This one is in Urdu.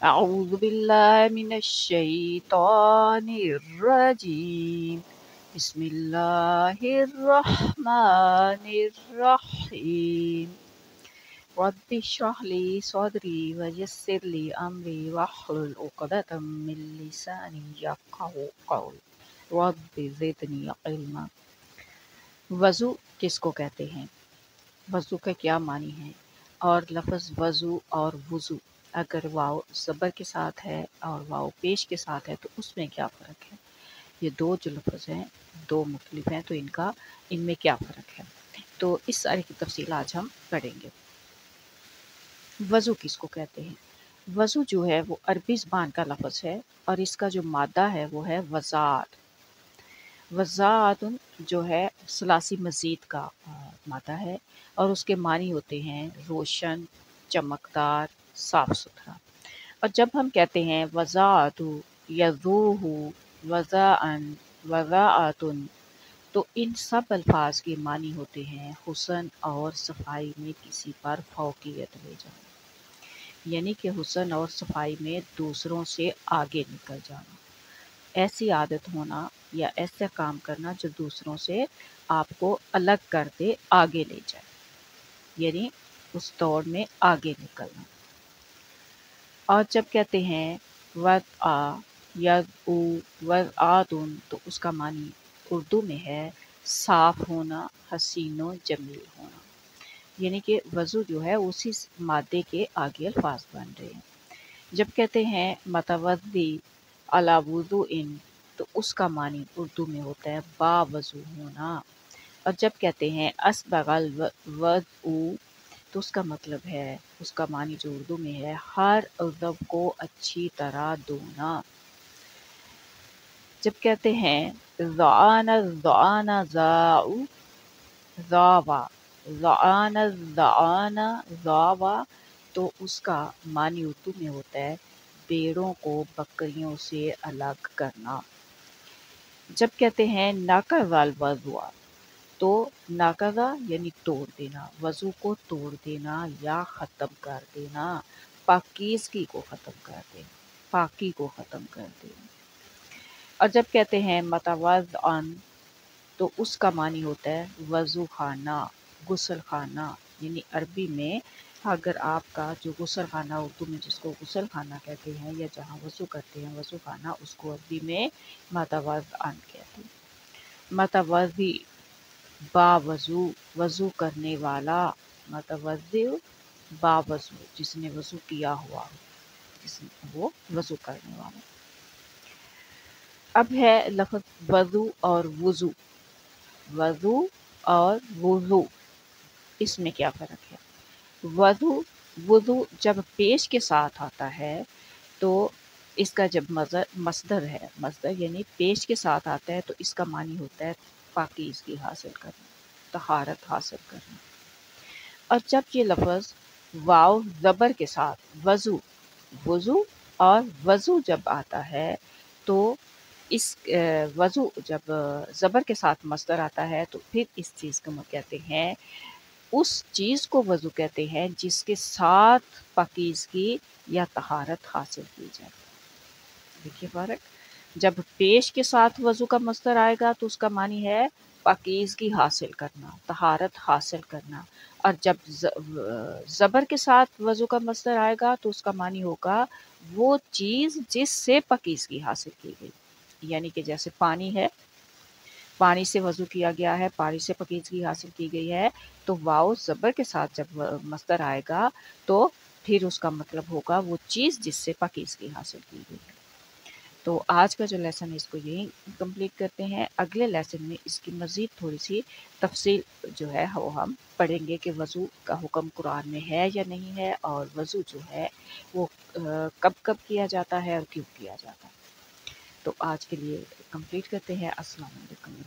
أعوذ بالله من الشيطان الرجيم بسم الله الرحمن الرحيم رب اشرح لي صدري ويسر لي أمري واحلل عقدة من لساني يفقهوا قولي رب زدني علما۔ وضو کس کو کہتے ہیں؟ وضو کا کیا معنی ہے؟ اور لفظ وضو اور وضو اگر واو زبر کے ساتھ ہے اور واو پیش کے ساتھ ہے تو اس میں کیا فرق ہے؟ یہ دو جو لفظ ہیں دو مختلف ہیں، تو ان میں کیا فرق ہے؟ تو اس سارے کی تفصیل آج ہم پڑھیں گے۔ وضو کس کو کہتے ہیں؟ وضو جو ہے وہ عربی زبان کا لفظ ہے اور اس کا جو مادہ ہے وہ ہے وضاعت۔ وضاعت جو ہے ثلاثی مزید کا مادہ ہے اور اس کے معنی ہوتے ہیں روشن، چمکدار، صاف ستھرا۔ اور جب ہم کہتے ہیں وضاعت یضوح وضاعن وضاعتن، تو ان سب الفاظ کے معنی ہوتے ہیں حسن اور صفائی میں کسی پر فوقیت لے جانا، یعنی کہ حسن اور صفائی میں دوسروں سے آگے نکل جانا، ایسی عادت ہونا یا ایسا کام کرنا جو دوسروں سے آپ کو الگ کر دے، آگے لے جائے، یعنی اس دوڑ میں آگے نکلنا۔ اور جب کہتے ہیں وضع یضع وضعاتن، تو اس کا معنی اردو میں ہے صاف ہونا، حسین و جمیل ہونا، یعنی کہ وضو جو ہے اسی مادے کے آگے الفاظ بن رہے ہیں۔ جب کہتے ہیں متوضی علی وضوء، تو اس کا معنی اردو میں ہوتا ہے با وضو ہونا۔ اور جب کہتے ہیں اسبغ الوضوء، تو اس کا مطلب ہے، اس کا معنی جو اردو میں ہے ہر عضو کو اچھی طرح دھونا۔ جب کہتے ہیں ذعان ذعان ذاؤ ذاوا ذعان ذعان ذاوا، تو اس کا معنی اردو میں ہوتا ہے بیڑوں کو بکریوں سے الگ کرنا۔ جب کہتے ہیں نقض الوضوء، تو ناقضہ یعنی توڑ دینا، وضو کو توڑ دینا یا ختم کر دینا، پاکیزگی کو ختم کر دینا، پاکی کو ختم کر دینا۔ اور جب کہتے ہیں متوضعن، تو اس کا معنی ہوتا ہے وضو خانہ، غسل خانہ، یعنی عربی میں اگر آپ کا جو غسل خانہ اردو میں جس کو غسل خانہ کہتے ہیں یا جہاں وضو کرتے ہیں وضو خانہ، اس کو عربی میں متوضعن کہتے ہیں۔ متوضی با وضو، وضو کرنے والا، متوضع با وضو جس نے وضو کیا ہوا، وہ وضو کرنے والا۔ اب ہے لفظ وضو اور وضو۔ وضو اور وضو اس میں کیا فرق ہے؟ وضو جب پیش کے ساتھ آتا ہے تو اس کا جب مصدر ہے، مصدر یعنی پیش کے ساتھ آتا ہے تو اس کا معنی ہوتا ہے پاکیزگی حاصل کرنا، طہارت حاصل کرنا۔ اور جب یہ لفظ واو زبر کے ساتھ وضو اور وضو جب آتا ہے تو اس وضو جب زبر کے ساتھ مصدر آتا ہے تو پھر اس چیز کو کہتے ہیں، اس چیز کو وضو کہتے ہیں جس کے ساتھ پاکیزگی یا طہارت حاصل کی جائے۔ دیکھیے فرق، جب پیش کے ساتھ وضو کا مصدر آئے گا تو اس کا معنی ہے پاکیزگی حاصل کرنا، طہارت حاصل کرنا، اور جب زبر کے ساتھ وضو کا مصدر آئے گا تو اس کا معنی ہوگا وہ چیز جس سے پاکیزگی حاصل کی گئی، یعنی کہ جیسے پانی ہے، پانی سے وضو کیا گیا ہے، پانی سے پاکیزگی حاصل کی گئی ہے، تو واو زبر کے ساتھ جب مصدر آئے گا تو پھر اس کا مطلب ہوگا وہ چیز جس سے پاکیزگی حاصل کی گئی ہے۔ تو آج کا جو لیسن ہے اس کو یہی کمپلیٹ کرتے ہیں۔ اگلے لیسن میں اس کی مزید تھوڑی سی تفصیل جو ہے وہ ہم پڑھیں گے کہ وضو کا حکم قرآن میں ہے یا نہیں ہے، اور وضو جو ہے وہ کب کب کیا جاتا ہے اور کیوں کیا جاتا ہے۔ تو آج کے لیے کمپلیٹ کرتے ہیں۔ السلام علیکم۔